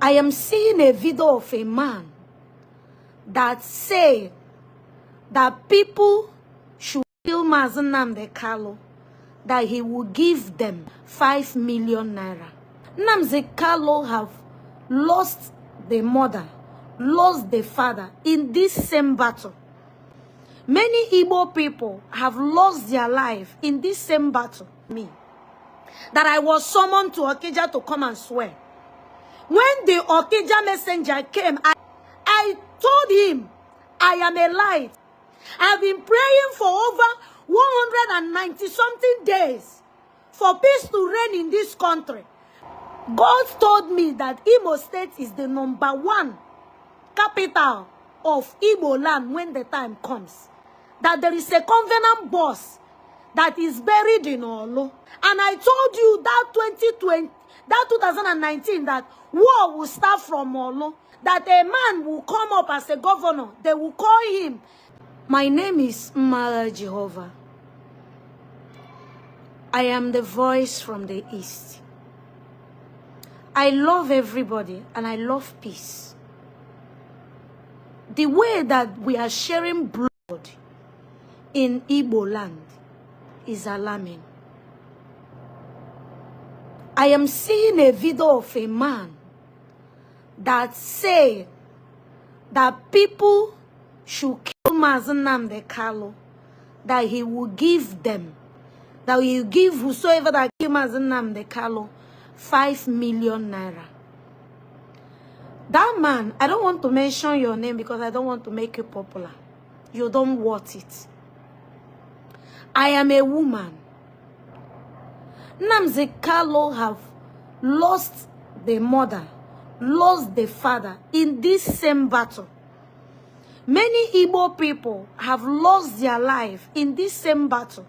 I am seeing a video of a man that said that people should kill Nnamdi Kanu, that he will give them 5 million naira. Nnamdi Kanu have lost the mother, lost the father in this same battle. Many Igbo people have lost their life in this same battle. Me, that I was summoned to Okija to come and swear. When the Okija messenger came, I told him, I am a light. I've been praying for over 190 something days for peace to reign in this country. God told me that Imo State is the #1 capital of Igbo land when the time comes. That there is a covenant boss that is buried in Olo. And I told you that 2019, that war will start from Olo. That a man will come up as a governor. They will call him. My name is Nnamagha Jehovah. I am the voice from the east. I love everybody and I love peace. The way that we are sharing blood in Igbo land is alarming. I am seeing a video of a man that said that people should kill Nnamdi Kanu, that he will give them, that he will give whosoever that kills Nnamdi Kanu 5 million naira. That man, I don't want to mention your name because I don't want to make you popular. You don't want it. I am a woman. Nnamdi Kanu have lost the mother, lost the father in this same battle. Many Igbo people have lost their life in this same battle.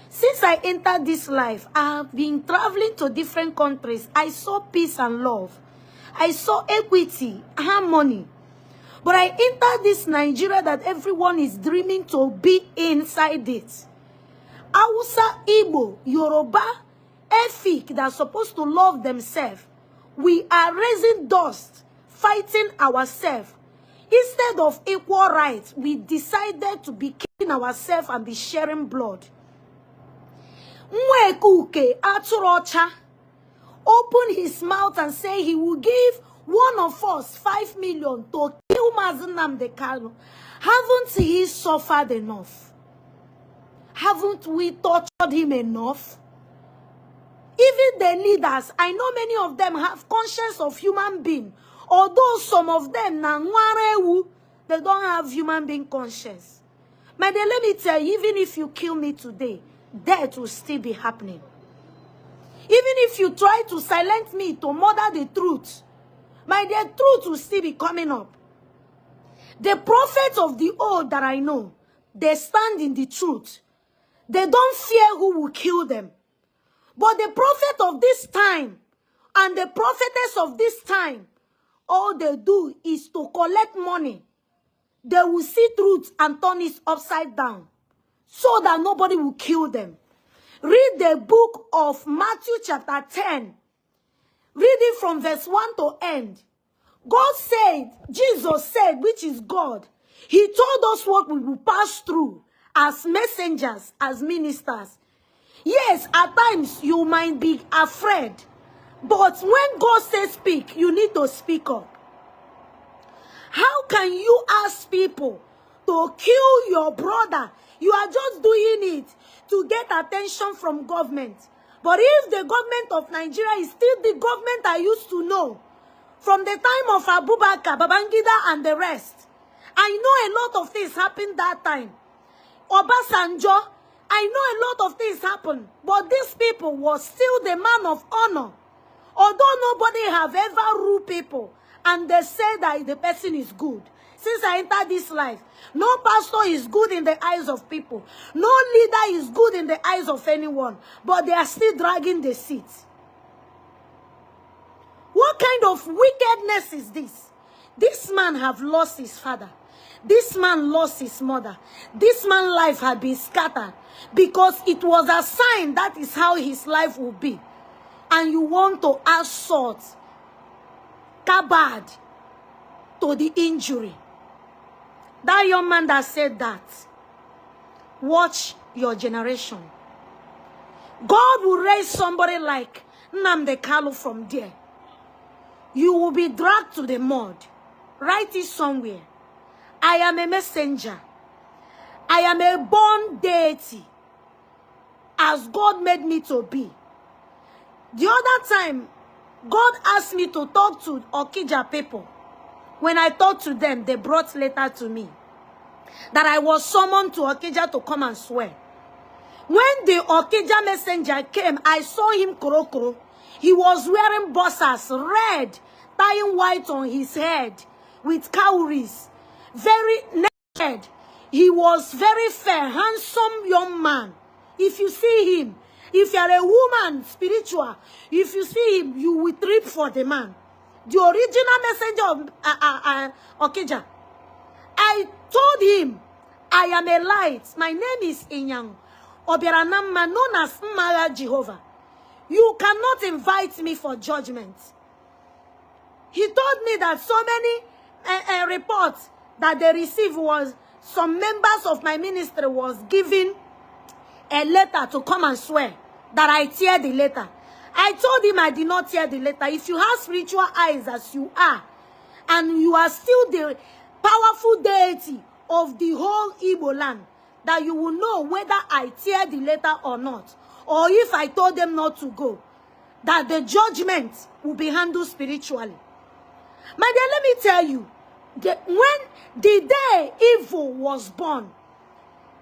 Since I entered this life, I have been traveling to different countries. I saw peace and love. I saw equity, harmony. But I entered this Nigeria that everyone is dreaming to be inside it. Hausa, Igbo, Yoruba, Efik, that are supposed to love themselves. We are raising dust, fighting ourselves. Instead of equal rights, we decided to be killing ourselves and be sharing blood. Mwekuke Aturocha opened his mouth and said he will give one of us 5 million to kill Nnamdi Kanu. Haven't he suffered enough? Haven't we tortured him enough? Even the leaders, I know many of them have conscience of human being. Although some of them, they don't have human being conscience. My dear, let me tell you, even if you kill me today, death will still be happening. Even if you try to silence me to murder the truth, my dear, truth will still be coming up. The prophets of the old that I know, they stand in the truth. They don't fear who will kill them. But the prophet of this time and the prophetess of this time, all they do is to collect money. They will see truth and turn it upside down so that nobody will kill them. Read the book of Matthew chapter 10. Read it from verse 1 to end. God said, Jesus said, which is God, he told us what we will pass through as messengers, as ministers. Yes, at times you might be afraid. But when God says speak, you need to speak up. How can you ask people to kill your brother? You are just doing it to get attention from government. But if the government of Nigeria is still the government I used to know, from the time of Abubakar, Babangida and the rest, I know a lot of things happened that time. Obasanjo, I know a lot of things happened. But these people was still the man of honor. Although nobody have ever ruled people, and they say that the person is good. Since I entered this life, no pastor is good in the eyes of people. No leader is good in the eyes of anyone. But they are still dragging the seat. What kind of wickedness is this? This man have lost his father. This man lost his mother. This man's life had been scattered. Because it was a sign that is how his life will be. And you want to add salt scabbard to the injury. That young man that said that, watch your generation. God will raise somebody like Nnamdi Kanu from there. You will be dragged to the mud. Write it somewhere. I am a messenger. I am a born deity, as God made me to be. The other time, God asked me to talk to Okija people. When I talked to them, they brought letter to me that I was summoned to Okija to come and swear. When the Okija messenger came, I saw him koro. He was wearing bossas, red, tying white on his head with cowries, very naked. He was very fair, handsome young man. If you see him, if you are a woman, spiritual, if you see him, you will trip for the man. The original messenger of Okija. I told him, I am a light. My name is Inyang Obiranama, known as Nmagha Jehovah. You cannot invite me for judgment. He told me that so many reports that they received was some members of my ministry was giving a letter to come and swear that I tear the letter. I told him I did not tear the letter. If you have spiritual eyes as you are, and you are still the powerful deity of the whole Igbo land, that you will know whether I tear the letter or not. Or if I told them not to go, that the judgment will be handled spiritually. My dear, let me tell you, when the day evil was born,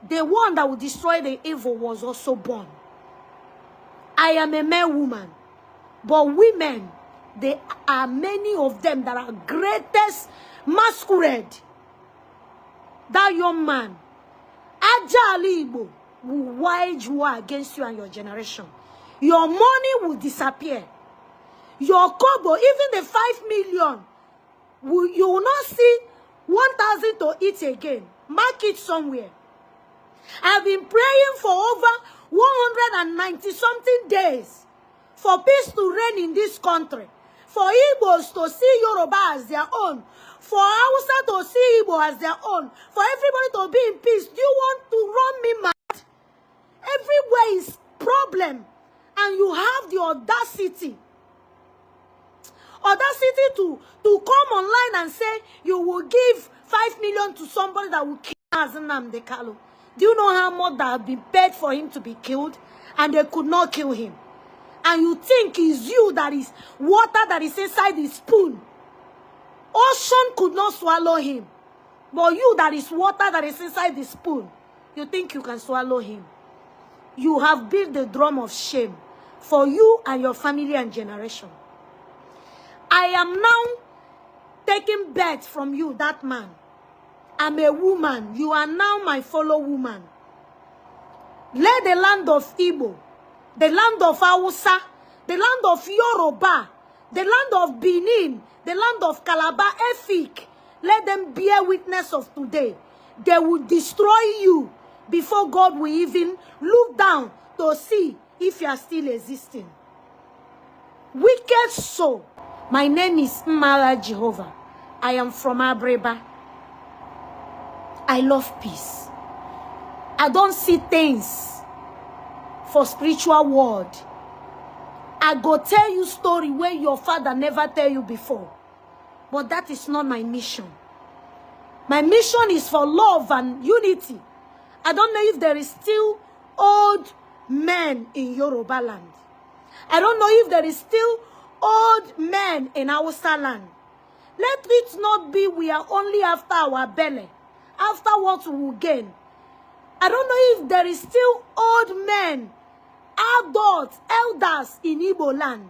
the one that would destroy the evil was also born. I am a man woman, but women, there are many of them that are greatest masquerade. That young man, Ajali Igbo, will wage war against you and your generation. Your money will disappear. Your kobo, even the 5 million, you will not see 1,000 to eat again. Mark it somewhere. I've been praying for over 190-something days for peace to reign in this country. For Igbos to see Yoruba as their own. For Hausa to see Igbo as their own. For everybody to be in peace. Do you want to run me mad? Everywhere is problem. And you have the audacity to come online and say you will give 5 million to somebody that will kill Nnamdi Kanu. Do you know how much that have been paid for him to be killed? And they could not kill him. And you think it's you that is water that is inside the spoon. Ocean could not swallow him. But you that is water that is inside the spoon, you think you can swallow him. You have built the drum of shame for you and your family and generation. I am now taking birth from you, that man. I'm a woman. You are now my fellow woman. Let the land of Igbo, the land of Hausa, the land of Yoruba, the land of Benin, the land of Calabar, Efik, let them bear witness of today. They will destroy you before God will even look down to see if you are still existing. Wicked soul. My name is Nnamagha Jehovah. I am from Abreba. I love peace. I don't see things for spiritual world. I go tell you story where your father never tell you before. But that is not my mission. My mission is for love and unity. I don't know if there is still old men in Yoruba land. I don't know if there is still old men in Hausa land. Let it not be we are only after our belly, after what we will gain. I don't know if there is still old men, adults, elders in Igbo land.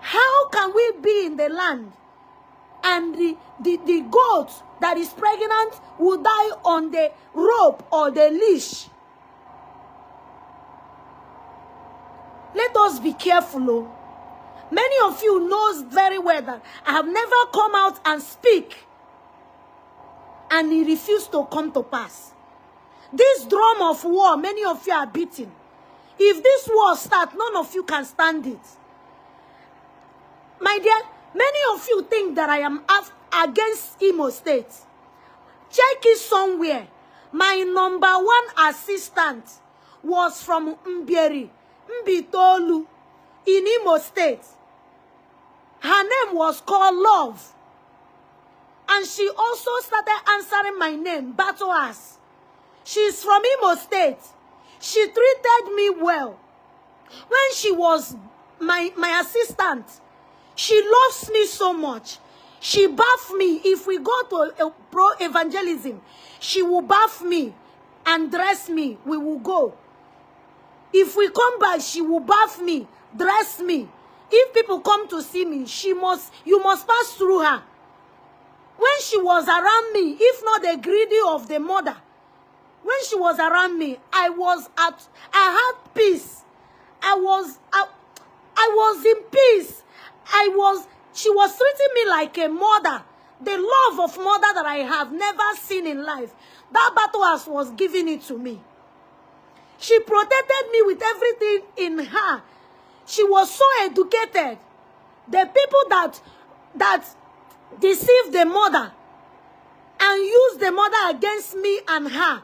How can we be in the land and the goat that is pregnant will die on the rope or the leash? Let us be careful. Oh. Many of you knows very well that I have never come out and speak, and it refused to come to pass. This drum of war, many of you are beating. If this war starts, none of you can stand it. My dear, Many of you think that I am against Imo State. Check it somewhere. My #1 assistant was from Mbitolu in Imo State. Her name was called Love. And she also started answering my name, Batoas. She's from Imo State. She treated me well. When she was my assistant, she loves me so much. She bath me. If we go to a pro evangelism, she will bath me and dress me. We will go. If we come back, she will bath me, dress me. If people come to see me, you must pass through her. When she was around me, if not the greedy of the mother, when she was around me, I had peace. I was in peace. She was treating me like a mother. The love of mother that I have never seen in life. That battle was giving it to me. She protected me with everything in her. She was so educated. The people that deceived the mother and used the mother against me and her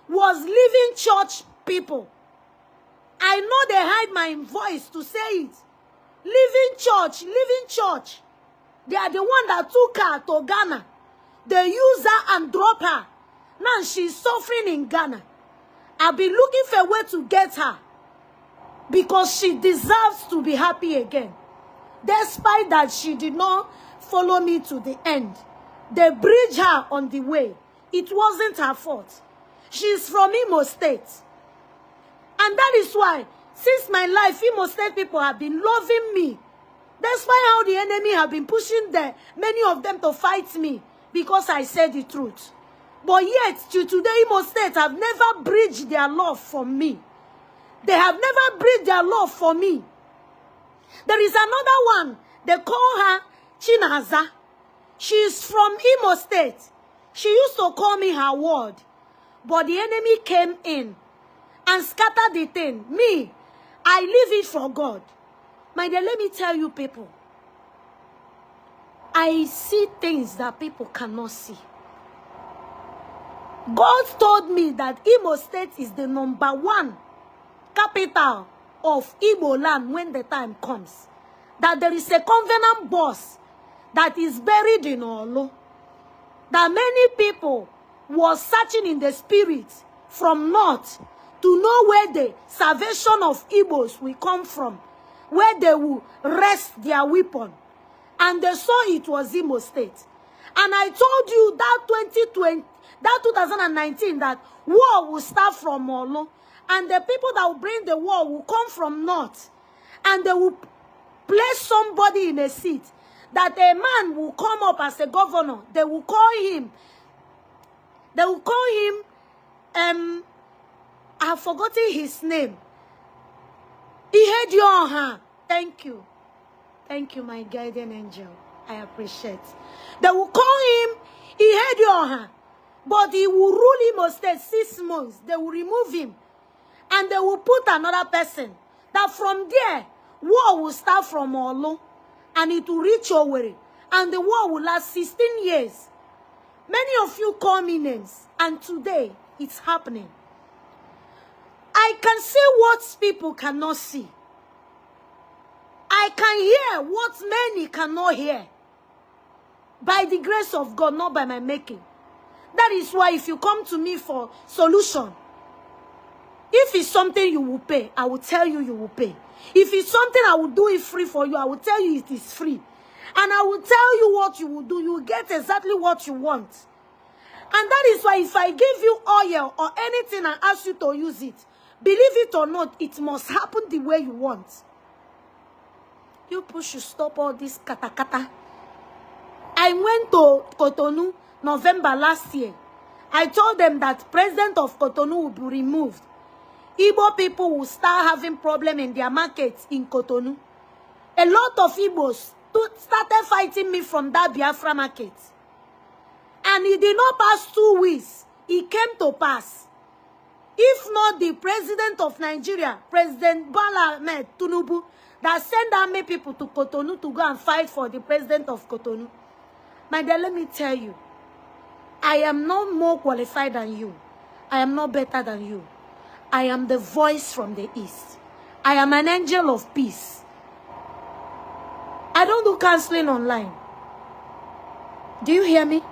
was living church people. I know they hide my voice to say it. Living church. They are the one that took her to Ghana. They use her and drop her. Now she's suffering in Ghana. I've been looking for a way to get her because she deserves to be happy again. Despite that she did not follow me to the end. They bridged her on the way. It wasn't her fault. She's from Imo State. And that is why, since my life, Imo State people have been loving me. Despite how the enemy have been pushing many of them to fight me because I said the truth. But yet, till today, Imo State have never bridged their love for me. They have never bridged their love for me. There is another one. They call her Chinaza. She is from Imo State. She used to call me her word. But the enemy came in and scattered the thing. Me, I leave it for God. My dear, let me tell you people. I see things that people cannot see. God told me that Imo State is the #1 capital of Igbo land when the time comes. That there is a covenant boss that is buried in Olo. That many people was searching in the spirit from north to know where the salvation of Igbos will come from, where they will rest their weapon. And they saw it was Imo State. And I told you that 2019, that war will start from Olo. And the people that will bring the war will come from north. And they will place somebody in a seat. That a man will come up as a governor. They will call him. I've forgotten his name. Ihedioha. Thank you. Thank you, my guardian angel. I appreciate. They will call him Ihedioha. But he will rule Imo State 6 months. They will remove him. And they will put another person. That from there, war will start from Olo. And it will reach Owerri. And the war will last 16 years. Many of you call me names. And today, it's happening. I can see what people cannot see. I can hear what many cannot hear. By the grace of God, not by my making. That is why if you come to me for solution, if it's something you will pay, I will tell you you will pay. If it's something I will do it free for you, I will tell you it is free. And I will tell you what you will do. You will get exactly what you want. And that is why if I give you oil or anything and ask you to use it, believe it or not, it must happen the way you want. You people should stop all this kata. I went to Cotonou November last year. I told them that president of Cotonou will be removed. Igbo people will start having problem in their markets in Cotonou. A lot of Igbos started fighting me from that Biafra market. And it did not pass 2 weeks. It came to pass. If not the president of Nigeria, President Bola Ahmed Tinubu, that send army people to Cotonou to go and fight for the president of Cotonou. My dear, let me tell you, I am not more qualified than you. I am not better than you. I am the voice from the east. I am an angel of peace. I don't do counseling online. Do you hear me?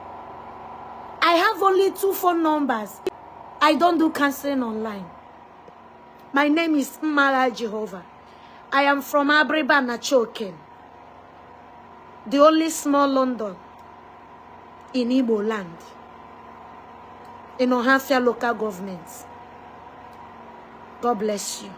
I have only 2 phone numbers. I don't do counseling online. My name is Nnamdi Jehovah. I am from Abriba Nachoken, the only small London in Igbo land, in Ohafia local government. God bless you.